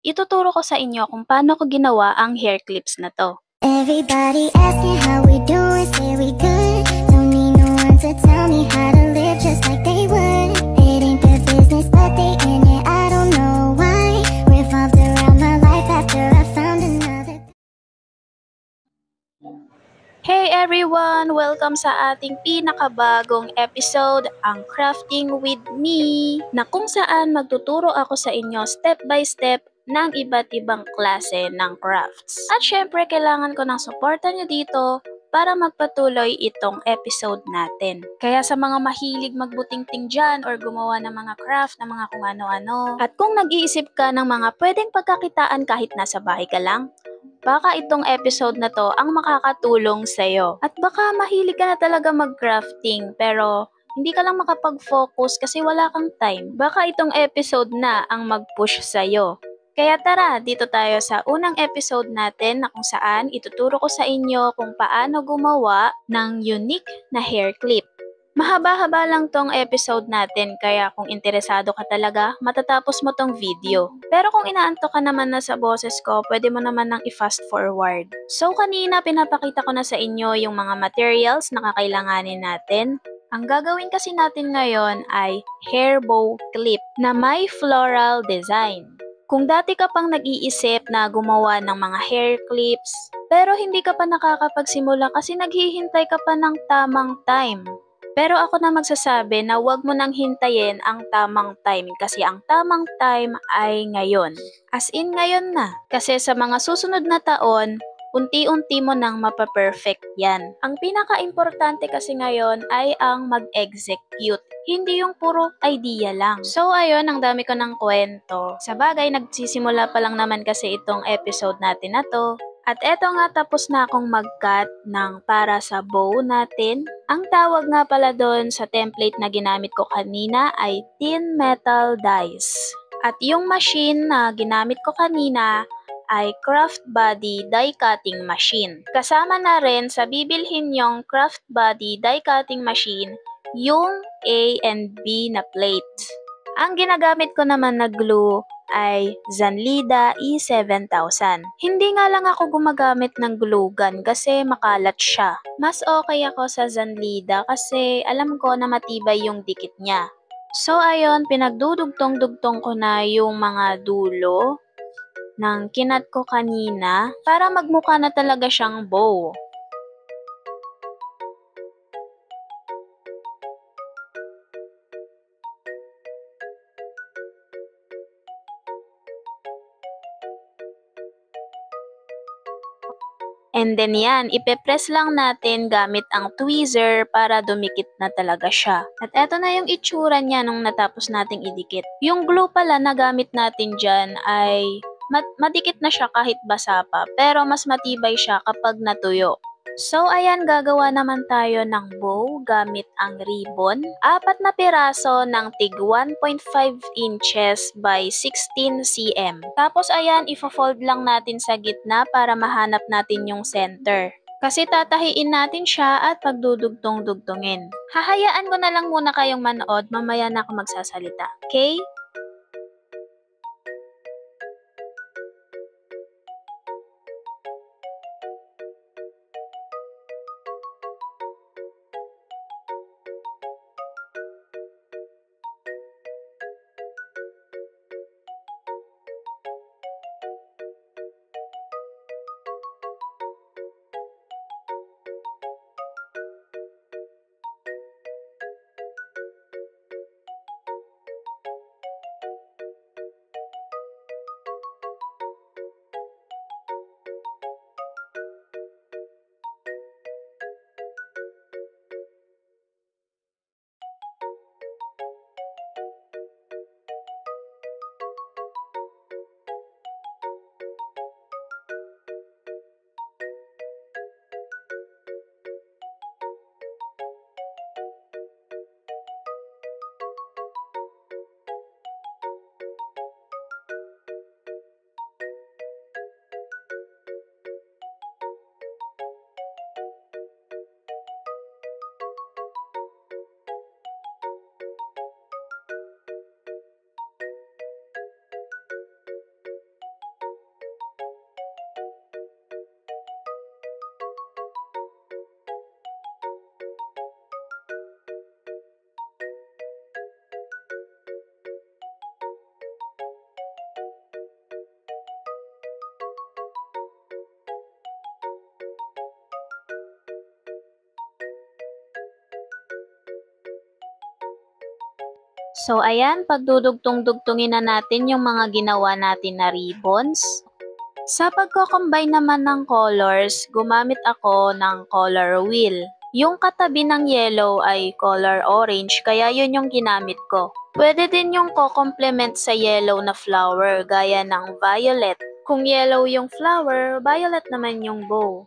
ituturo ko sa inyo kung paano ko ginawa ang hair clips na to. Everybody asking how we doing, say we good. Don't need no one to tell me how to live just like they would. It ain't their business, but they in it, I don't know why. Revolved around my life after I found another. Hey everyone! Welcome sa ating pinakabagong episode, ang Crafting with Me, na kung saan magtuturo ako sa inyo step by step ng iba't ibang klase ng crafts. At syempre, kailangan ko ng suporta nyo dito para magpatuloy itong episode natin. Kaya sa mga mahilig magbutingting dyan or gumawa ng mga craft na mga kung ano-ano, at kung nag-iisip ka ng mga pwedeng pagkakitaan kahit nasa bahay ka lang, baka itong episode na to ang makakatulong sa'yo. At baka mahilig ka na talaga mag-crafting pero hindi ka lang makapag-focus kasi wala kang time. Baka itong episode na ang mag-push sa'yo. Kaya tara, dito tayo sa unang episode natin na kung saan ituturo ko sa inyo kung paano gumawa ng unique na hair clip. Mahaba-haba lang tong episode natin kaya kung interesado ka talaga, matatapos mo tong video. Pero kung inaantok ka naman na sa boses ko, pwede mo naman nang i-fast forward. So kanina pinapakita ko na sa inyo yung mga materials na kakailanganin natin. Ang gagawin kasi natin ngayon ay hair bow clip na may floral design. Kung dati ka pang nag-iisip na gumawa ng mga hair clips, pero hindi ka pa nakakapagsimula kasi naghihintay ka pa ng tamang time. Pero ako na magsasabi na huwag mo nang hintayin ang tamang time kasi ang tamang time ay ngayon. As in ngayon na. Kasi sa mga susunod na taon, unti-unti mo nang mapaperfect yan. Ang pinaka-importante kasi ngayon ay ang mag-execute. Hindi yung puro idea lang. So ayun, ang dami ko ng kwento. Sa bagay, nagsisimula pa lang naman kasi itong episode natin na to. At eto nga, tapos na akong mag-cut ng para sa bow natin. Ang tawag nga pala doon sa template na ginamit ko kanina ay thin metal dies. At yung machine na ginamit ko kanina ay craft body die cutting machine. Kasama na rin sa bibilhin yung craft body die cutting machine yung A and B na plate. Ang ginagamit ko naman na glue ay Zanlida E7000. Hindi nga lang ako gumagamit ng glue gun kasi makalat siya. Mas okay ako sa Zanlida kasi alam ko na matibay yung dikit niya. So ayun, pinagdudugtong-dugtong ko na yung mga dulo ng kinat ko kanina para magmukha na talaga siyang bow. And then yan, ipepress lang natin gamit ang tweezer para dumikit na talaga siya. At eto na yung itsura niya nung natapos nating idikit. Yung glue pala na gamit natin dyan ay madikit na siya kahit basa pa, pero mas matibay siya kapag natuyo. So ayan, gagawa naman tayo ng bow gamit ang ribbon. 4 na piraso ng tig 1.5 inches by 16 cm. Tapos ayan, ifo-fold lang natin sa gitna para mahanap natin yung center. Kasi tatahiin natin siya at pagdudugtong-dugtongin. Hahayaan ko na lang muna kayong manood, mamaya na ako magsasalita. Okay? So ayan, pagdudugtong-dugtungin na natin yung mga ginawa natin na ribbons. Sa pagko-combine naman ng colors, gumamit ako ng color wheel. Yung katabi ng yellow ay color orange, kaya yun yung ginamit ko. Pwede din yung ko-complement sa yellow na flower, gaya ng violet. Kung yellow yung flower, violet naman yung bow.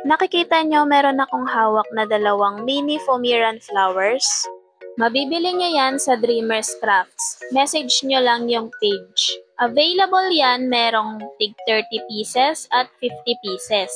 Nakikita nyo, meron akong hawak na dalawang mini Foamiran flowers. Mabibili nyo yan sa Dreamers Crafts. Message nyo lang yung page. Available yan, merong tig 30 pieces at 50 pieces.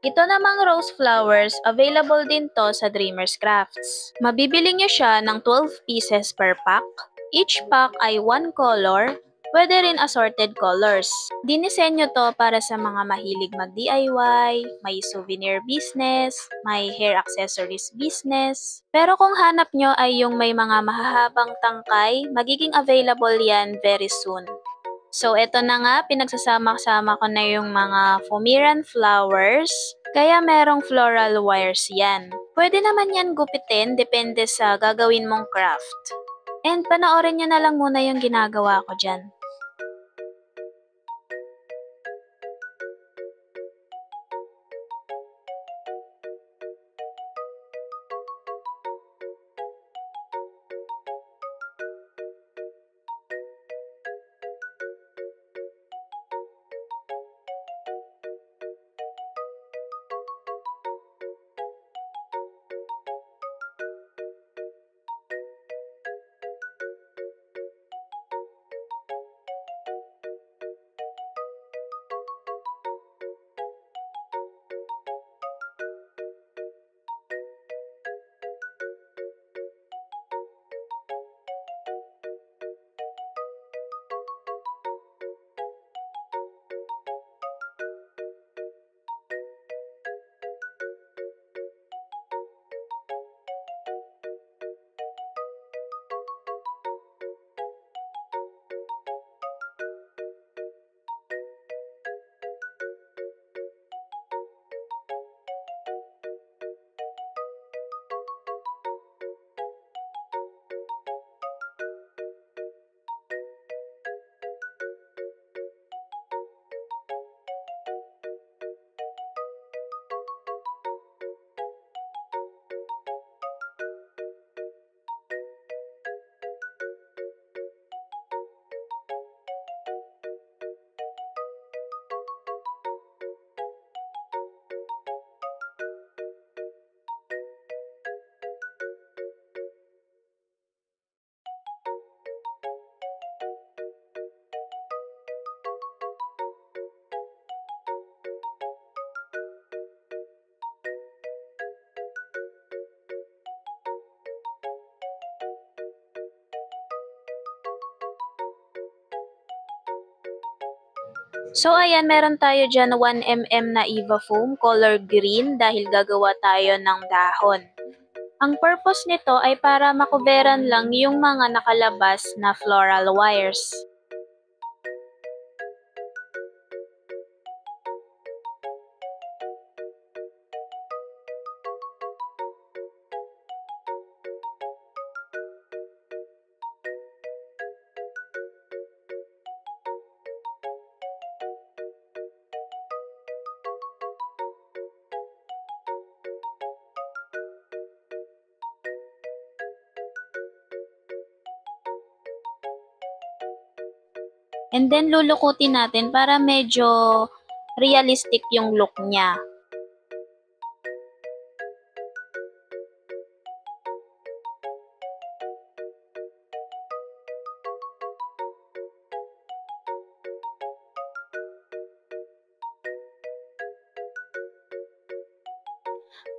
Ito namang rose flowers, available din to sa Dreamers Crafts. Mabibili nyo siya ng 12 pieces per pack. Each pack ay 1 color. Pwede rin assorted colors. Dinisenyo to para sa mga mahilig mag-DIY, may souvenir business, may hair accessories business. Pero kung hanap nyo ay yung may mga mahahabang tangkay, magiging available yan very soon. So eto na nga, pinagsasama-sama ko na yung mga Foamiran flowers, kaya merong floral wires yan. Pwede naman yan gupitin, depende sa gagawin mong craft. And panoorin nyo na lang muna yung ginagawa ko dyan. So ayan, meron tayo dyan 1mm na Eva foam, color green, dahil gagawa tayo ng dahon. Ang purpose nito ay para makuveran lang yung mga nakalabas na floral wires. And then lulukutin natin para medyo realistic yung look niya.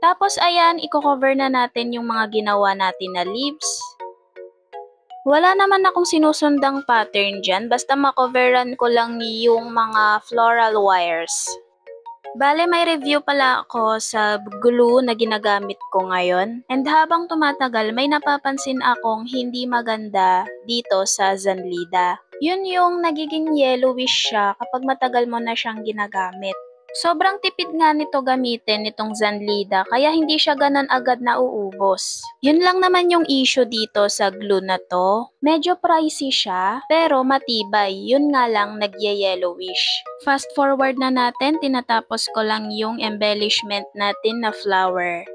Tapos ayan, i-cover na natin yung mga ginawa natin na leaves. Wala naman akong sinusundang pattern dyan, basta makoveran ko lang yung mga floral wires. Bale, may review pala ako sa glue na ginagamit ko ngayon. And habang tumatagal, may napapansin akong hindi maganda dito sa Zanlida. Yun yung nagiging yellowish siya kapag matagal mo na siyang ginagamit. Sobrang tipid nga nito gamitin nitong Zanlida kaya hindi siya ganon agad nauubos. Yun lang naman yung issue dito sa glue na to. Medyo pricey siya pero matibay. Yun nga lang nagye-yellowish. Fast forward na natin, tinatapos ko lang yung embellishment natin na flower.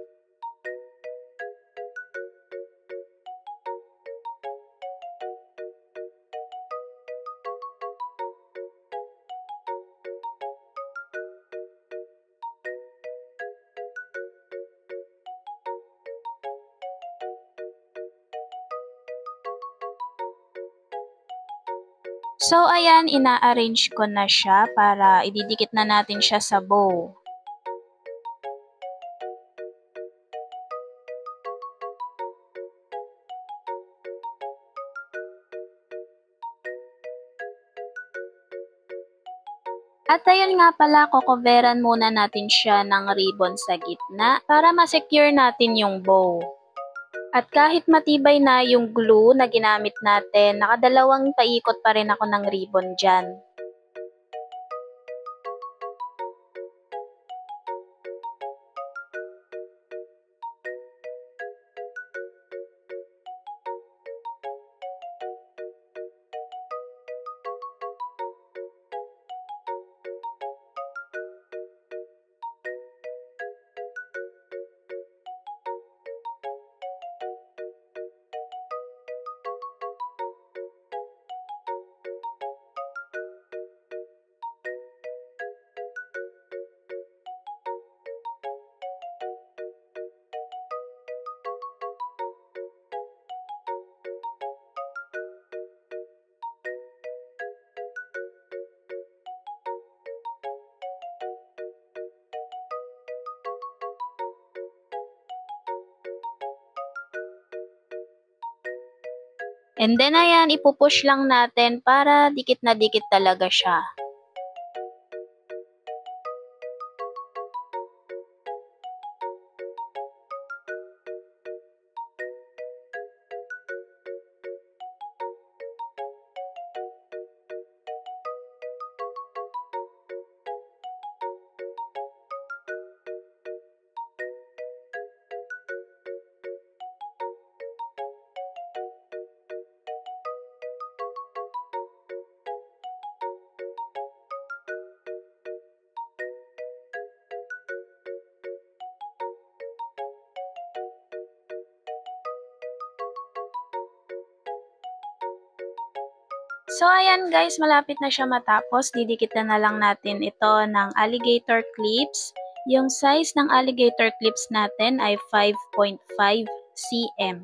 So ayan, ina-arrange ko na siya para ididikit na natin siya sa bow. At ayun nga pala, kukoveran muna natin siya ng ribbon sa gitna para ma-secure natin yung bow. At kahit matibay na yung glue na ginamit natin, nakadalawang paikot pa rin ako ng ribbon dyan. And then ayan, ipupush lang natin para dikit na dikit talaga siya. So ayan guys, malapit na siya matapos. Didikit na lang natin ito ng alligator clips. Yung size ng alligator clips natin ay 5.5 cm.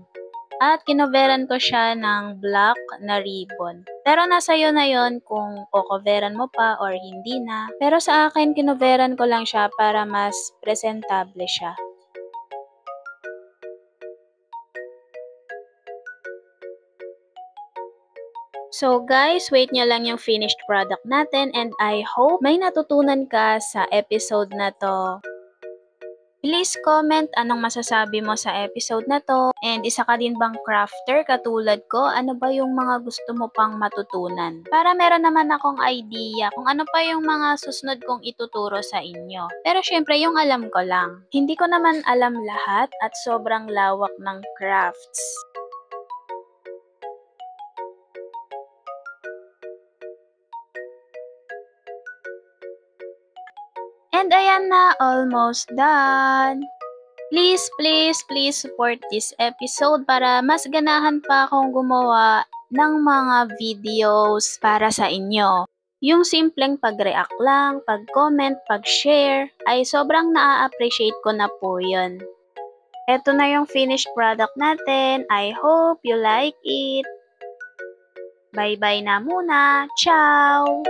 At kinoveran ko siya ng black na ribbon. Pero nasa iyo na yon kung kukoveran mo pa or hindi na. Pero sa akin, kinoveran ko lang siya para mas presentable siya. So guys, wait nyo lang yung finished product natin and I hope may natutunan ka sa episode na to. Please comment anong masasabi mo sa episode na to and isa ka din bang crafter katulad ko, ano ba yung mga gusto mo pang matutunan? Para meron naman akong idea kung ano pa yung mga susunod kong ituturo sa inyo. Pero syempre yung alam ko lang. Hindi ko naman alam lahat at sobrang lawak ng crafts. And ayan na, almost done. Please support this episode para mas ganahan pa akong gumawa ng mga videos para sa inyo. Yung simpleng pag-react lang, pag-comment, pag-share, ay sobrang naa-appreciate ko na po yun. Ito na yung finished product natin. I hope you like it. Bye-bye na muna. Ciao!